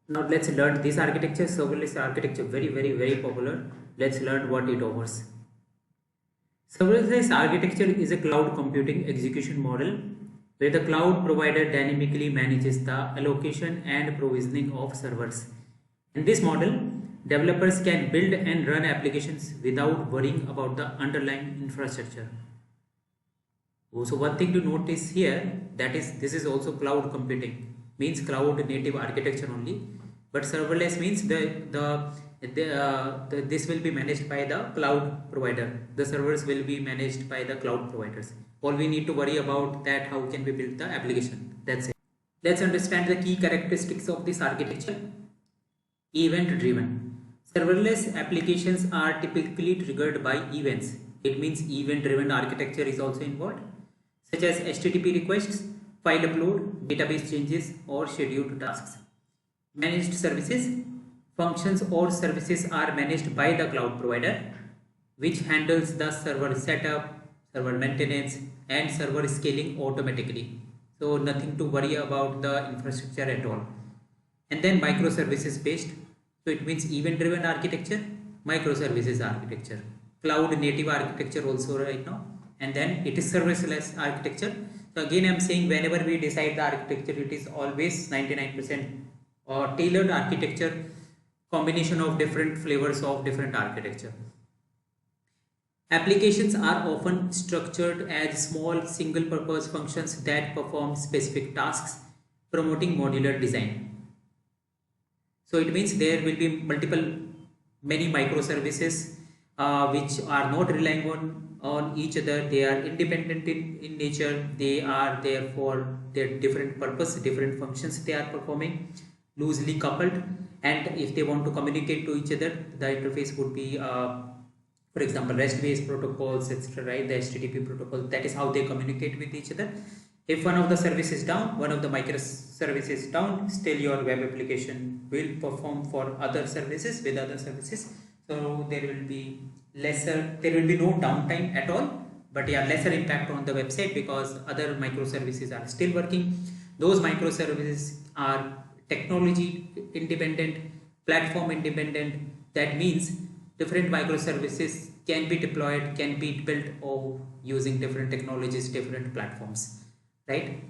Now let's learn this architecture, serverless architecture, very popular. Let's learn what it offers. Serverless architecture is a cloud computing execution model where the cloud provider dynamically manages the allocation and provisioning of servers. In this model, developers can build and run applications without worrying about the underlying infrastructure. So one thing to notice here, that is, this is also cloud computing, means cloud native architecture only, but serverless means this will be managed by the cloud provider. The servers will be managed by the cloud providers. All we need to worry about that how can we build the application. That's it. Let's understand the key characteristics of this architecture. Event driven. Serverless applications are typically triggered by events. It means event driven architecture is also involved, such as HTTP requests, file upload, database changes, or scheduled tasks. Managed services. Functions or services are managed by the cloud provider, which handles the server setup, server maintenance, and server scaling automatically. So nothing to worry about the infrastructure at all. And then microservices based. So it means event driven architecture, microservices architecture, cloud native architecture also right now. And then it is serverless architecture. So again, I'm saying whenever we decide the architecture, it is always 99% or tailored architecture, combination of different flavors of different architecture. Applications are often structured as small single purpose functions that perform specific tasks, promoting modular design. So it means there will be many microservices which are not relying on each other. They are independent in nature. They are there for their different purpose, different functions they are performing, loosely coupled. And if they want to communicate to each other, the interface would be, for example, REST-based protocols, etc. Right? The HTTP protocol. That is how they communicate with each other. If one of the services is down, one of the microservices is down, still your web application will perform for other services with other services. So there will be no downtime at all, but yeah, lesser impact on the website because other microservices are still working. Those microservices are technology independent, platform independent. That means different microservices can be deployed, can be built or using different technologies, different platforms, right?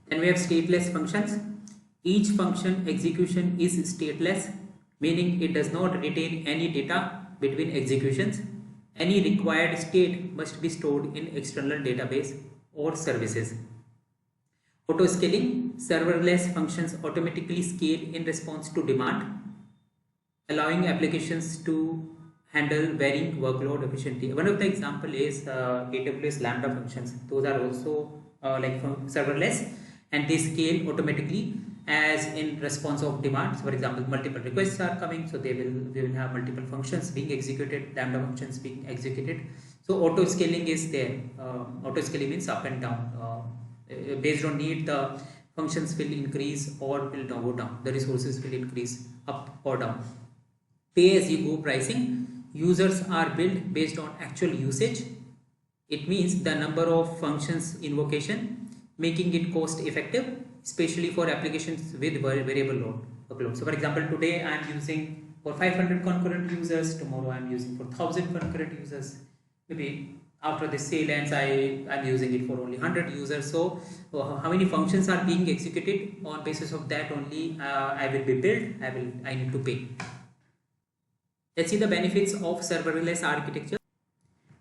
Then we have stateless functions. Each function execution is stateless, meaning it does not retain any data between executions. Any required state must be stored in external database or services. Auto scaling. Serverless functions automatically scale in response to demand, allowing applications to handle varying workload efficiently. One of the example is AWS Lambda functions. Those are also like from serverless, and they scale automatically as in response of demands. For example, multiple requests are coming, so we will have multiple functions being executed, Lambda functions being executed. So auto scaling is there. Auto scaling means up and down. Based on need, the functions will increase or will go down. The resources will increase up or down. Pay as you go pricing. Users are billed based on actual usage. It means the number of functions invocation, making it cost effective, especially for applications with variable workload. So for example, today I am using for 500 concurrent users, tomorrow I am using for 1000 concurrent users. Maybe after the sale ends, I'm using it for only 100 users. So how many functions are being executed, on basis of that only I will be billed, I need to pay. Let's see the benefits of serverless architecture.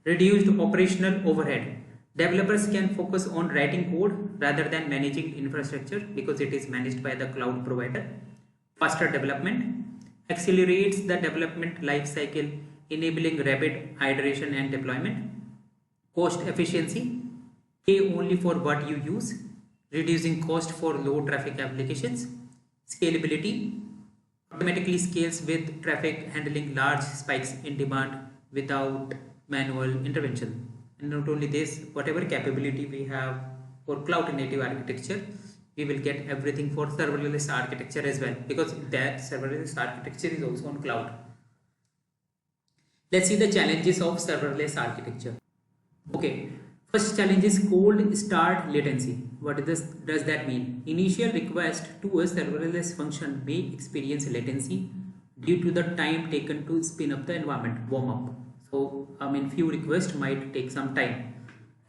Reduced operational overhead. Developers can focus on writing code rather than managing infrastructure because it is managed by the cloud provider. Faster development. Accelerates the development life cycle, enabling rapid iteration and deployment. Cost efficiency. Pay only for what you use, reducing cost for low traffic applications. Scalability. Automatically scales with traffic, handling large spikes in demand without manual intervention. And not only this, whatever capability we have for cloud native architecture, we will get everything for serverless architecture as well, because that serverless architecture is also on cloud. Let's see the challenges of serverless architecture. Okay, first challenge is cold start latency. What does that mean? Initial request to a serverless function may experience latency due to the time taken to spin up the environment, warm up. So few requests might take some time,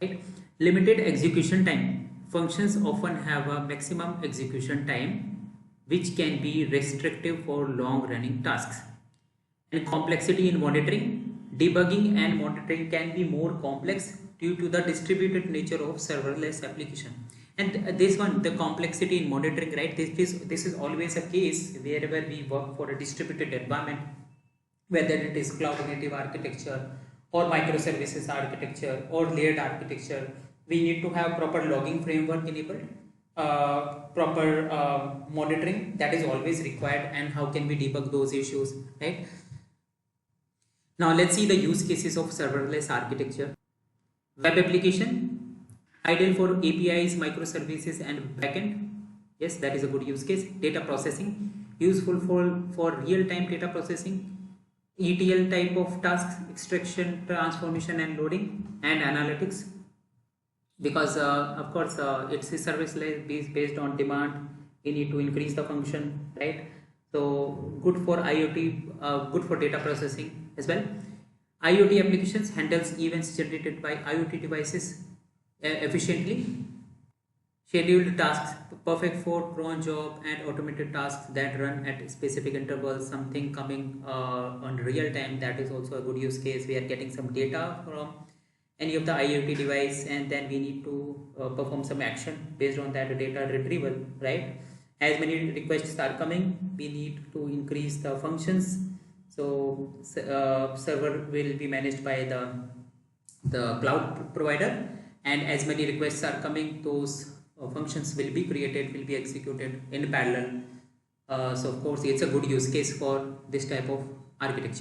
right? Limited execution time. Functions often have a maximum execution time, which can be restrictive for long running tasks. And complexity in monitoring. Debugging and monitoring can be more complex due to the distributed nature of serverless application. And this one, the complexity in monitoring, right? This is always a case wherever we work for a distributed environment, whether it is cloud native architecture or microservices architecture or layered architecture. We need to have proper logging framework enabled, proper monitoring that is always required, and how can we debug those issues, right? Now let's see the use cases of serverless architecture. Web application, ideal for APIs, microservices and backend. Yes, that is a good use case. Data processing, useful for real-time data processing, ETL type of tasks, extraction, transformation and loading, and analytics. Because of course it's a service based on demand, we need to increase the function, right? So good for IoT, good for data processing as well. IoT applications handles events generated by IoT devices efficiently. Scheduled tasks, perfect for cron job and automated tasks that run at specific intervals, something coming on real time. That is also a good use case. We are getting some data from any of the IoT device, and then we need to perform some action based on that data retrieval, right? As many requests are coming, we need to increase the functions. So server will be managed by the cloud provider, and as many requests are coming, those functions will be created, will be executed in parallel. So of course it's a good use case for this type of architecture.